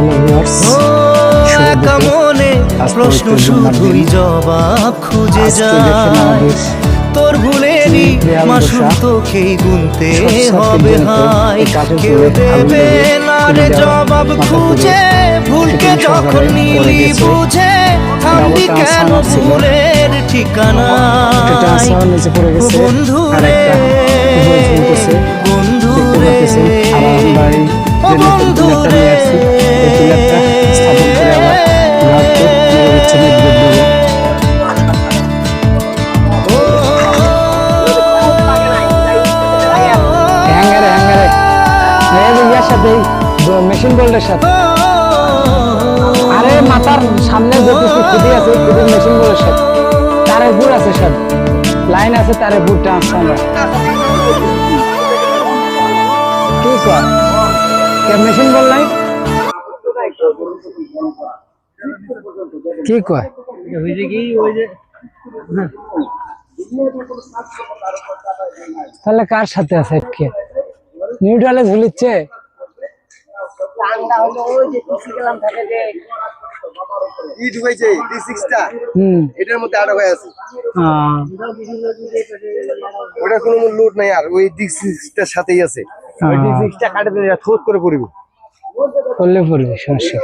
Hello viewers, একা মনে প্রশ্ন শুধুই জবাব খুঁজে যায়। তোর ভুলেরই মাসুল তোকেই গুনতে হবে হাই। কেউ দেবে না রে জবাব খুঁজে, ভুলকে যখন নিলি বুঝে থামবি কেন ভুলের ঠিকানা। বন্ধু রে বন্ধু রে বন্ধু রে মেশিন বোল্ডের সাথে আরে মাথার সামনে যে খুঁটি আছে খুঁটির মেশিন বোল্ডের সাথে তারের বুট আছে, সব লাইন আছে, তারের বুট টানছে আমরা। কি কর মেশিন বল নাই কি কয় তাহলে কার সাথে আছে? নিউট্রালে ঝুলিচ্ছে। এটার মধ্যে আটক হয়ে আছে, ওটা কোনো লোড নাই, আর ওই ডিসিক্সটার সাথেই আছে। ওই ডিসিক্সটা কাটে দিলে ঠোঁট করে পড়বে, করলে পড়বে সমস্যা।